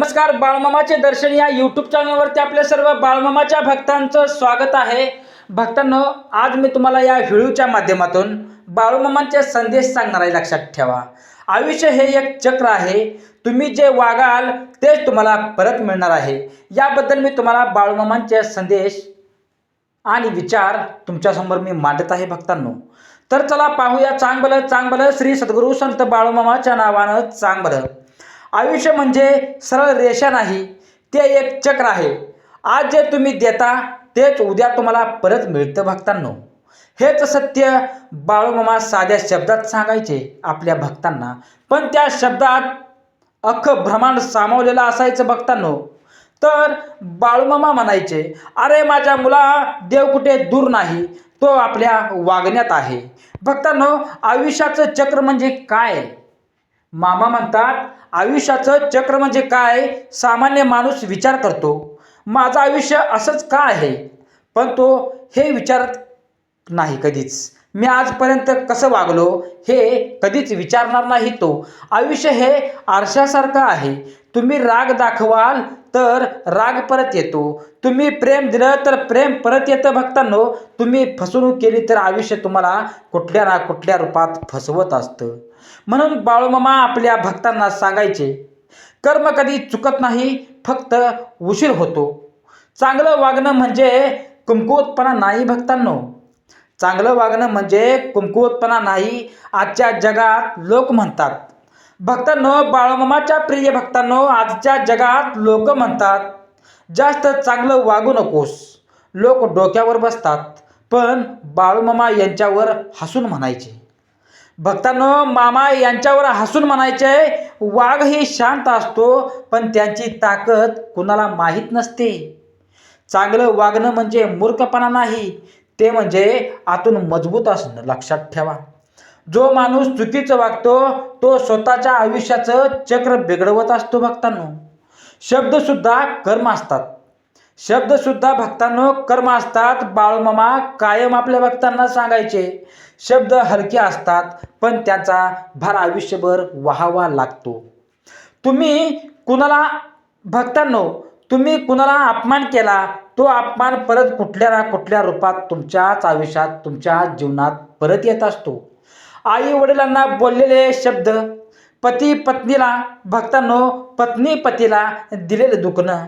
नमस्कार, बाळमामाचे दर्शन या यूट्यूब चॅनलवरती आपल्या सर्व बाळमामाच्या भक्तांचं स्वागत आहे. भक्तांनो, आज मी तुम्हाला या व्हिडिओच्या माध्यमातून बाळमामांचे संदेश सांगणार आहे. लक्षात ठेवा, आयुष्य हे एक चक्र आहे. तुम्ही जे वागाल तेच तुम्हाला परत मिळणार आहे. याबद्दल मी तुम्हाला बाळमामांचे संदेश आणि विचार तुमच्यासमोर मी मांडत आहे. भक्तांनो, तर चला पाहूया. चांगलं श्री सद्गुरू संत बाळमामाच्या नावानं चांगलं. आयुष्य म्हणजे सरळ रेषा नाही, ते एक चक्र आहे. आज जे तुम्ही देता तेच उद्या तुम्हाला परत मिळतं. भक्तांनो, हेच सत्य बाळूमामा साध्या शब्दात सांगायचे आपल्या भक्तांना, पण त्या शब्दात अख्खं ब्रह्मांड सामावलेलं असायचं. भक्तांनो, तर बाळूमामा म्हणायचे, अरे माझ्या मुला, देव कुठे दूर नाही, तो आपल्या वागण्यात आहे. भक्तांनो, आयुष्याचं चक्र म्हणजे काय? मामा म्हणतात, आयुष्याचं चक्र म्हणजे काय? सामान्य माणूस विचार करतो, माझं आयुष्य असंच का आहे, पण तो हे विचारत नाही कधीच. मी आजपर्यंत कसं वागलो हे कधीच विचारणार नाही तो. आयुष्य हे आरशासारखं आहे. तुम्ही राग दाखवाल तर राग परत येतो, तुम्ही प्रेम दिलं तर प्रेम परत येतं. भक्तांनो, तुम्ही फसवणूक केली तर आयुष्य तुम्हाला कुठल्या ना कुठल्या रूपात फसवत असतं. म्हणून बाळूमामा आपल्या भक्तांना सांगायचे, कर्म कधी चुकत नाही, फक्त उशीर होतो. चांगलं वागणं म्हणजे कमकुवतपणा नाही. भक्तांनो, चांगलं वागणं म्हणजे कमकुवतपणा नाही, आजच्या जगात लोक म्हणतात. भक्तांनो, बाळूमामाच्या प्रिय भक्तांनो, आजच्या जगात लोक म्हणतात, जास्त चांगलं वागू नकोस. लोक डोक्यावर बसतात, पण बाळूमामा यांच्यावर हसून म्हणायचे. भक्तांनो, मामा यांच्यावर हसून म्हणायचे, वाघ ही शांत असतो, पण त्यांची ताकद कुणाला माहीत नसते. चांगलं वागणं म्हणजे मूर्खपणा नाही, ते म्हणजे आतून मजबूत असणं. लक्षात ठेवा, जो माणूस चुकीचं वागतो तो स्वतःच्या आयुष्याचं चक्र बिघडवत असतो. भक्तांनो, शब्दसुद्धा कर्म असतात. शब्दसुद्धा भक्तांनो कर्म असतात. बाळूमामा कायम आपल्या भक्तांना सांगायचे, शब्द हलके असतात, पण त्याचा भार आयुष्यभर व्हावा लागतो. तुम्ही कुणाला भक्तांनो, तुम्ही कुणाला अपमान केला, तो अपमान परत कुठल्या ना कुठल्या रूपात तुमच्याच आयुष्यात, तुमच्या जीवनात परत येत असतो. आई वडिलांना बोललेले शब्द, पती पत्नीला, भक्तांनो पत्नी पतीला दिलेलं दुखणं,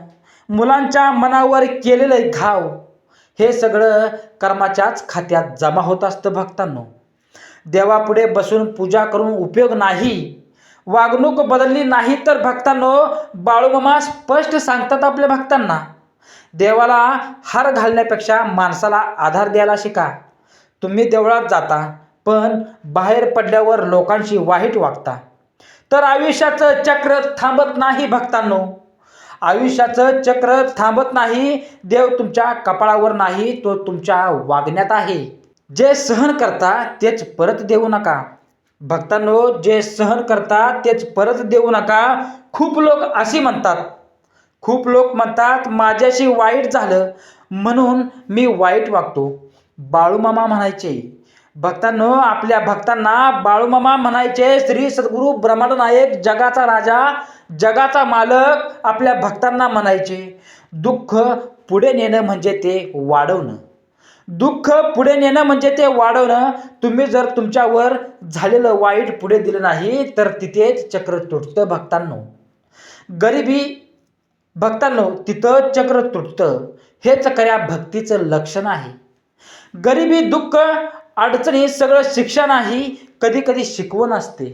मुलांच्या मनावर केलेले घाव, हे सगळं कर्माच्याच खात्यात जमा होत असतं. भक्तांनो, देवापुढे बसून पूजा करून उपयोग नाही. वागणूक बदलली नाही तर भक्तांनो, बाळूमामा स्पष्ट सांगतात आपल्या भक्तांना, देवाला हार घालण्यापेक्षा माणसाला आधार द्यायला शिका. तुम्ही देवळात जाता, पण बाहेर पडल्यावर लोकांशी वाईट वागता, तर आयुष्याचं चक्र थांबत नाही. भक्तांनो, आयुष्याचं चक्र थांबत नाही. देव तुमच्या कपाळावर नाही, तो तुमच्या वागण्यात आहे. जे सहन करता तेच परत देऊ नका. भक्तांनो, जे सहन करता तेच परत देऊ नका. खूप लोक अशी म्हणतात, खूप लोक म्हणतात, माझ्याशी वाईट झालं म्हणून मी वाईट वागतो. बाळूमामा म्हणायचे, भक्तांनो, आपल्या भक्तांना बाळूमामा म्हणायचे, श्री सद्गुरू ब्रह्मांड नायक, जगाचा राजा, जगाचा मालक आपल्या भक्तांना म्हणायचे, दुःख पुढे नेणं म्हणजे ते वाढवणं. दुःख पुढे नेणं म्हणजे ते वाढवणं. तुम्ही जर तुमच्यावर झालेलं वाईट पुढे दिलं नाही तर तिथेच चक्र तुटतं. भक्तांनो, गरिबी, भक्तांनो, तिथं चक्र तुटतं. हेच खऱ्या भक्तीचं लक्षण आहे. गरिबी, दुःख, अडचणी सगळं शिक्षा नाही, कधी कधी शिकवण असते.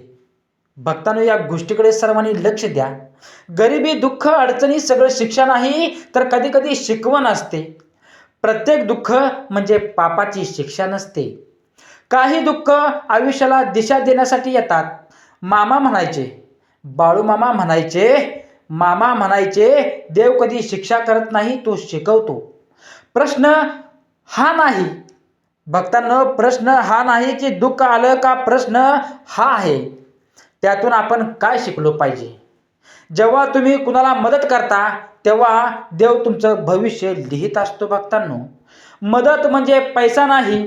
भक्तांनो, या गोष्टीकडे सर्वांनी लक्ष द्या. गरिबी, दुःख, अडचणी सगळं शिक्षा नाही, तर कधी कधी शिकवण असते. प्रत्येक दुःख म्हणजे पापाची शिक्षा नसते. काही दुःख आयुष्याला दिशा देण्यासाठी येतात. मामा म्हणायचे, बाळूमामा म्हणायचे, मामा म्हणायचे, देव कधी शिक्षा करत नाही, तो शिकवतो. प्रश्न हा नाही भक्तांनो, प्रश्न हा नाही की दुःख आलं का, प्रश्न हा आहे, त्यातून आपण काय शिकलो पाहिजे. जेव्हा तुम्ही कुणाला मदत करता तेव्हा देव तुमचं भविष्य लिहित असतो. भक्तांनो, मदत म्हणजे पैसा नाही,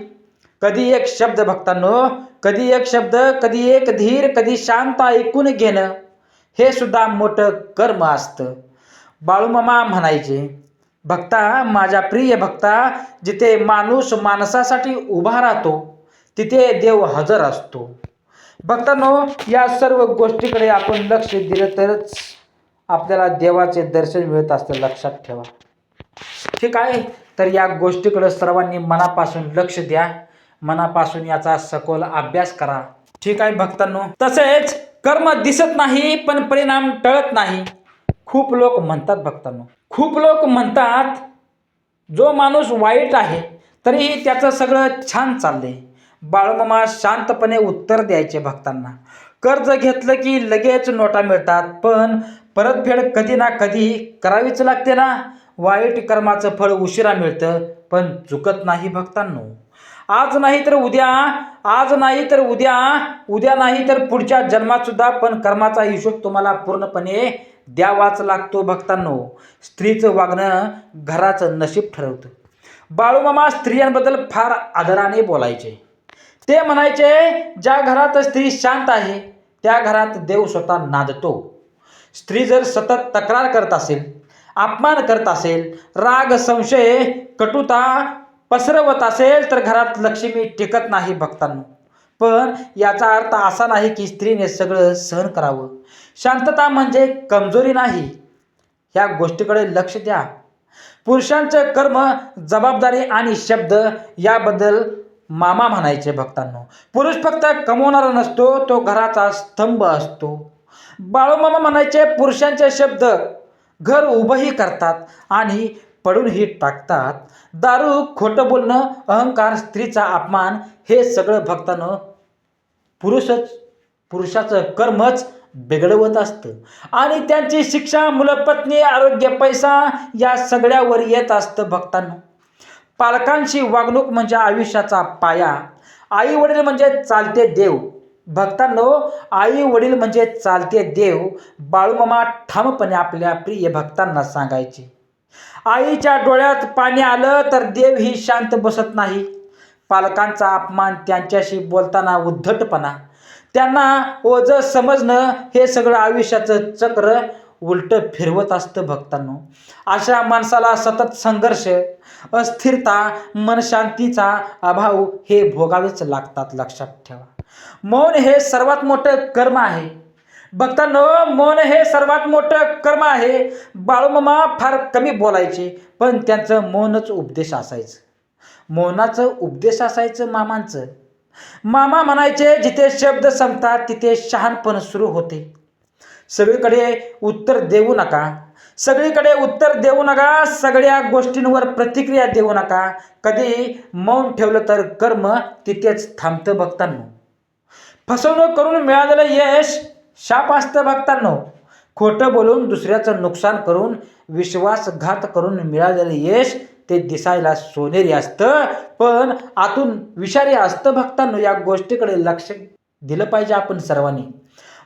कधी एक शब्द. भक्तांनो, कधी एक शब्द, कधी एक धीर, कधी शांत ऐकून घेणं, हे सुद्धा मोठं कर्म असतं. बाळूमामा म्हणायचे, भक्ता, माझ्या प्रिय भक्ता, जिथे माणूस माणसासाठी उभा राहतो तिथे देव हजर असतो. भक्तांनो, या सर्व गोष्टीकडे आपण लक्ष दिलं तरच आपल्याला देवाचे दर्शन मिळत असतं, लक्षात ठेवा. ठीक आहे, तर या गोष्टीकडे सर्वांनी मनापासून लक्ष द्या, मनापासून याचा सखोल अभ्यास करा. ठीक आहे भक्तांनो. तसेच कर्म दिसत नाही पण परिणाम टळत नाही. खूप लोक म्हणतात भक्तांनो, खूप लोक म्हणतात जो माणूस वाईट आहे तरीही त्याचं सगळं छान चाललंय. बाळूमामा शांतपणे उत्तर द्यायचे भक्तांना, कर्ज घेतलं की लगेच नोटा मिळतात, पण परतफेड कधी ना कधी करावीच लागते ना. वाईट कर्माचं फळ उशिरा मिळतं पण चुकत नाही भक्तांनो. आज नाही तर उद्या, आज नाही तर उद्या, उद्या नाही तर पुढच्या जन्मात सुद्धा, पण कर्माचा हिशोब तुम्हाला पूर्णपणे द्यावाच लागतो भक्तांनो. स्त्रीचं वागणं घराचं नशीब ठरवतं. बाळूमामा स्त्रियांबद्दल फार आदराने बोलायचे. ते म्हणायचे, ज्या घरात स्त्री शांत आहे त्या घरात देव स्वतः नांदतो. स्त्री जर सतत तक्रार करत असेल, अपमान करत असेल, राग, संशय, कटुता पसरवत असेल तर घरात लक्ष्मी टिकत नाही भक्तांनो. पण याचा अर्थ असा नाही की स्त्रीने सगळं सहन करावं. शांतता म्हणजे कमजोरी नाही. ह्या गोष्टीकडे लक्ष द्या. पुरुषांचं कर्म, जबाबदारी आणि शब्द याबद्दल मामा म्हणायचे भक्तांनो. पुरुष फक्त कमवणारा नसतो, तो घराचा स्तंभ असतो. बाळूमामा म्हणायचे, पुरुषांचे शब्द घर उभंही करतात आणि पडूनही टाकतात. दारू, खोटं बोलणं, अहंकार, स्त्रीचा अपमान हे सगळं भक्तांनो पुरुषाचं कर्मच बिघडवत असतं आणि त्यांची शिक्षा मुलं, पत्नी, आरोग्य, पैसा या सगळ्यावर येत असतं भक्तांनो. पालकांची वागणूक म्हणजे आयुष्याचा पाया. आई वडील म्हणजे चालते देव भक्तांनो. आई वडील म्हणजे चालते देव. बाळूमामा ठामपणे आपल्या प्रिय भक्तांना सांगायचे. आईच्या डोळ्यात पाणी आलं तर देव ही शांत बसत नाही. पालकांचा अपमान, त्यांच्याशी बोलताना उद्धटपणा, त्यांना ओझं समजणं हे सगळं आयुष्याचं चक्र उलट फिरवत असतं भक्तांनो. अशा माणसाला सतत संघर्ष, अस्थिरता, मनशांतीचा अभाव हे भोगावेच लागतात, लक्षात ठेवा. मौन हे सर्वात मोठं कर्म आहे भक्तांनो. मौन हे सर्वात मोठं कर्म आहे. बाळूमामा फार कमी बोलायचे पण त्यांचं मौनच उपदेश असायचं. मौनाचं उपदेश असायचं मामांचं. मामा म्हणायचे, जिथे शब्द संपतात तिथे शहाणपण सुरू होते. सगळीकडे उत्तर देऊ नका, सगळीकडे उत्तर देऊ नका, सगळ्या गोष्टींवर प्रतिक्रिया देऊ नका. कधी मौन ठेवलं तर कर्म तिथेच थांबतं भक्तांनो. फसवणूक करून मिळालेलं यश शाप असतं भक्तांनो. खोटं बोलून, दुसऱ्याचं नुकसान करून, विश्वासघात करून मिळालेलं यश ते दिसायला सोनेरी असतं पण आतून विषारी असतं भक्तांनो. या गोष्टीकडे लक्ष दिलं पाहिजे आपण सर्वांनी.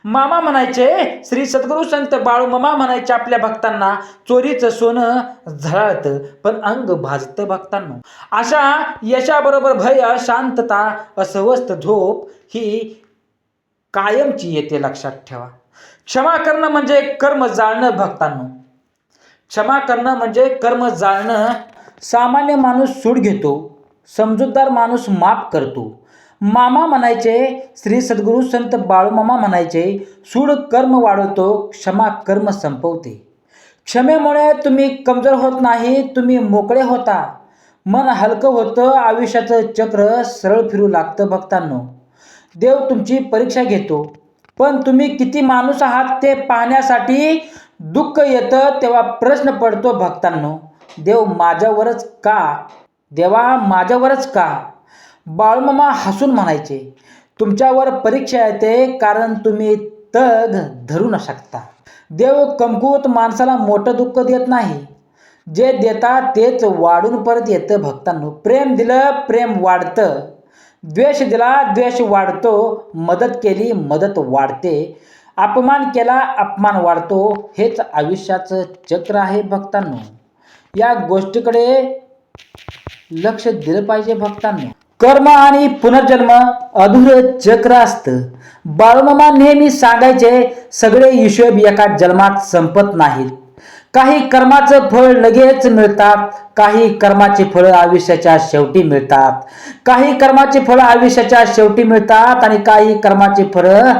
मामा म्हणायचे, श्री सद्गुरू संत बाळूमामा म्हणायचे आपल्या भक्तांना, चोरीचं सोनं झळाळतं पण अंग भाजतं भक्तांनो. अशा यशाबरोबर भय, शांतता, अस्वस्थ झोप ही कायमची येते, लक्षात ठेवा. क्षमा करणं म्हणजे कर्म जाळणं भक्तांनो. क्षमा करणं म्हणजे कर्म जाळणं. सामान्य माणूस सूड घेतो, समजूतदार माणूस माफ करतो. मामा म्हणायचे, श्री सद्गुरू संत बाळूमामा म्हणायचे, सूड कर्म वाढवतो, क्षमा कर्म संपवते. क्षमेमुळे तुम्ही कमजोर होत नाही, तुम्ही मोकळे होता. मन हलकं होतं, आयुष्याचं चक्र सरळ फिरू लागतं भक्तांनो. देव तुमची परीक्षा घेतो पण तुम्ही किती माणूस आहात ते पाहण्यासाठी. दुःख येतं तेव्हा प्रश्न पडतो भक्तांनो, देव माझ्यावरच का, देवा माझ्यावरच का. बाळूमामा हसून म्हणायचे, तुमच्यावर परीक्षा येते कारण तुम्ही तग धरू न शकता. देव कमकुवत माणसाला मोठं दुःख देत नाही, जे देतात तेच वाढून परत येतं भक्तांनो. प्रेम दिलं प्रेम वाढतं, द्वेष दिला द्वेष वाढतो, मदत केली मदत वाढते, अपमान केला अपमान वाढतो. हेच आयुष्याचं चक्र आहे भक्तांनो. या गोष्टीकडे लक्ष दिलं पाहिजे भक्तांनो. कर्म आणि पुनर्जन्म अधुरं चक्र असतं. बाळूमामा नेहमी सांगायचे, सगळे हिशोब एका जन्मात संपत नाहीत. काही कर्माचं फळ लगेच मिळतात, काही कर्माची फळं आयुष्याच्या शेवटी मिळतात. काही कर्माची फळं आयुष्याच्या शेवटी मिळतात आणि काही कर्माची फळं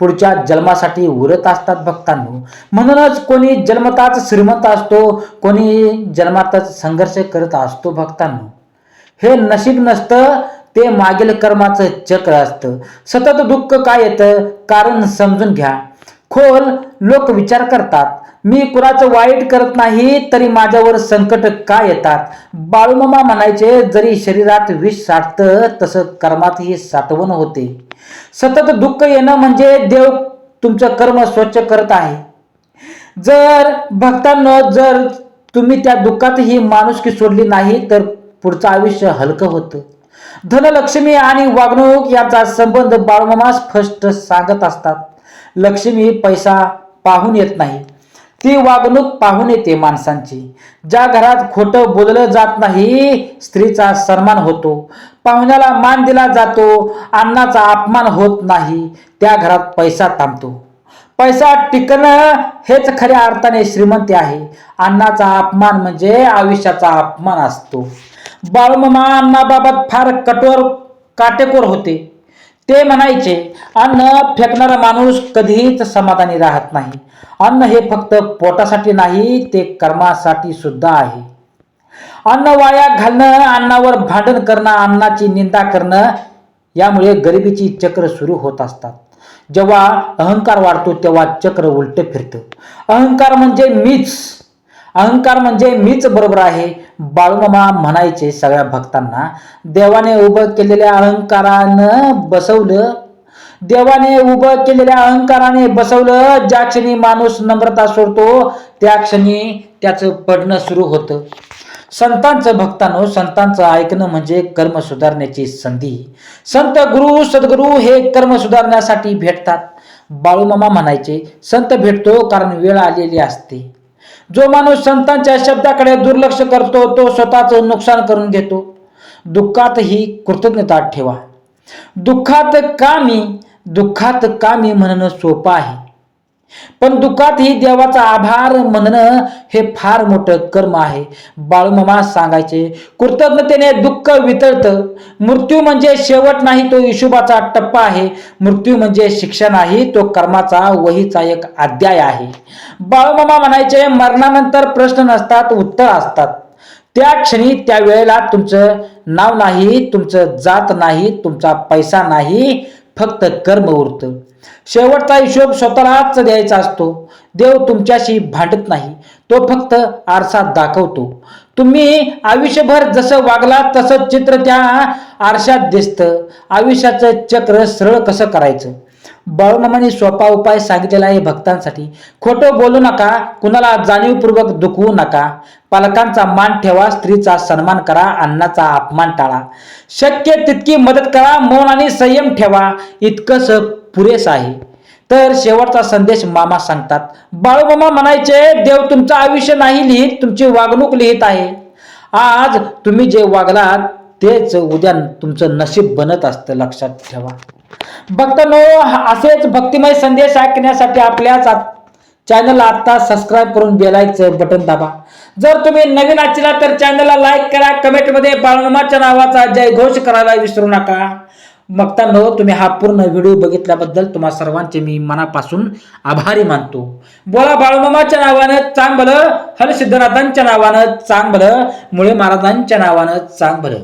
पुढच्या जन्मासाठी उरत असतात भक्तांनो. म्हणूनच कोणी जन्मताच श्रीमंत असतो, कोणी जन्मातच संघर्ष करत असतो भक्तांनो. हे नशीब नसतं, ते मागील कर्माचं चक्र असतं. सतत दुःख काय येतं कारण समजून घ्या. खोल लोक विचार करतात, मी कुणाचं वाईट करत नाही तरी माझ्यावर संकट का येतात. बाळूमामा म्हणायचे, जरी शरीरात विष साठतं तसं कर्मातही साठवण होते. सतत दुःख येणं म्हणजे देव तुमचं कर्म स्वच्छ करत आहे. जर भक्तांनो, जर तुम्ही त्या दुःखातही माणुसकी सोडली नाही तर पुढचं आयुष्य हलकं होतं. धनलक्ष्मी आणि वागणूक यांचा संबंध बाळूमामा स्पष्ट सांगत असतात. लक्ष्मी पैसा पाहून येत नाही, ती वागणूक पाहून येते माणसांची. ज्या घरात खोटं बोललं जात नाही स्त्रीचा सन्मान होतो, पाहुण्याला मान दिला जातो, अन्नाचा अपमान होत नाही, त्या घरात पैसा थांबतो. पैसा टिकणं हेच खऱ्या अर्थाने श्रीमंती आहे. अन्नाचा अपमान म्हणजे आयुष्याचा अपमान असतो. बाळूमामा अन्नाबाबत फार कठोर काटेकोर होते. ते म्हणायचे, अन्न फेकणारा माणूस कधीच समाधानी राहत नाही. अन्न हे फक्त पोटासाठी नाही, ते कर्मासाठी सुद्धा आहे. अन्न वाया घालणं, अन्नावर भांडण करणं, अन्नाची निंदा करणं, यामुळे गरिबीची चक्र सुरू होत असतात. जेव्हा अहंकार वाढतो तेव्हा चक्र उलट फिरतं. अहंकार म्हणजे मीच, अहंकार म्हणजे मीच बरोबर आहे. बाळूमामा म्हणायचे सगळ्या भक्तांना, देवाने उभं केलेल्या अहंकारानं बसवलं, देवाने उभं केलेल्या अहंकाराने बसवलं. ज्या क्षणी माणूस नम्रता सोडतो त्या क्षणी त्याचं पडणं सुरू होतं. संतांचं भक्तांनो, संतांचं ऐकणं म्हणजे कर्म सुधारण्याची संधी. संत गुरु सद्गुरु हे कर्म सुधारण्यासाठी भेटतात. बाळूमामा म्हणायचे, संत भेटतो कारण वेळ आलेली असते. जो माणूस संतांच्या शब्दाकडे दुर्लक्ष करतो तो स्वतःचं नुकसान करून घेतो. दुःखात ही कृतज्ञता ठेवा. दुःखात कामी म्हणणं सोपं आहे, पण दुःखात ही देवाचा आभार म्हणणं हे फार मोठं कर्म आहे. बाळूमामा सांगायचे, कृतज्ञतेने दुःख वितळतं. मृत्यू म्हणजे शेवट नाही, तो हिशोबाचा टप्पा आहे. मृत्यू म्हणजे शिक्षा नाही, तो कर्माचा वहीचा एक अध्याय आहे. बाळूमामा म्हणायचे, मरणानंतर प्रश्न नसतात, उत्तर असतात. त्या क्षणी त्या वेळेला तुमचं नाव नाही, तुमचं जात नाही, तुमचा पैसा नाही, फक्त कर्म उरतं. शेवटचा हिशोब स्वतःलाच द्यायचा असतो. देव तुमच्याशी भांडत नाही, तो फक्त आरसा दाखवतो. तुम्ही आयुष्यभर जसं वागलात तसं चित्र त्या आरशात दिसतं. आयुष्याचं चक्र सरळ कसं करायचं. बाळूमामांनी सोपा उपाय सांगितलेला आहे भक्तांसाठी. खोटं बोलू नका, कुणाला जाणीवपूर्वक दुखवू नका, पालकांचा मान ठेवा, स्त्रीचा सन्मान करा, अन्नाचा अपमान टाळा, शक्य तितकी मदत करा, मौन आणि संयम ठेवा, इतकंच पुरेस आहे. तर शेवटचा संदेश मामा सांगतात. बाळूमामा म्हणायचे, देव तुमचं आयुष्य नाही लिहित, तुमची वागणूक लिहित आहे. आज तुम्ही जे वागलात तेच उद्या तुमचं नशीब बनत असतं, लक्षात ठेवा. भक्तांनो, असेच भक्तिमय संदेश ऐकण्यासाठी आपल्या चॅनलला आता सबस्क्राईब करून बेल आयकॉनचं बटन दाबा. जर तुम्ही नवीन असाल तर चॅनलला लाईक करा, कमेंटमध्ये बाळूमामाच्या नावाचा जय घोष करायला विसरू नका. भक्तांनो, तुम्ही हा पूर्ण व्हिडिओ बघितल्याबद्दल तुम्हा सर्वांचे मी मनापासून आभारी मानतो. बोला बाळूमामाच्या नावानं चांग भलं, हरसिद्धनाथांच्या नावानं चांग भलं, मुळे महाराजांच्या नावानं चांग भलं.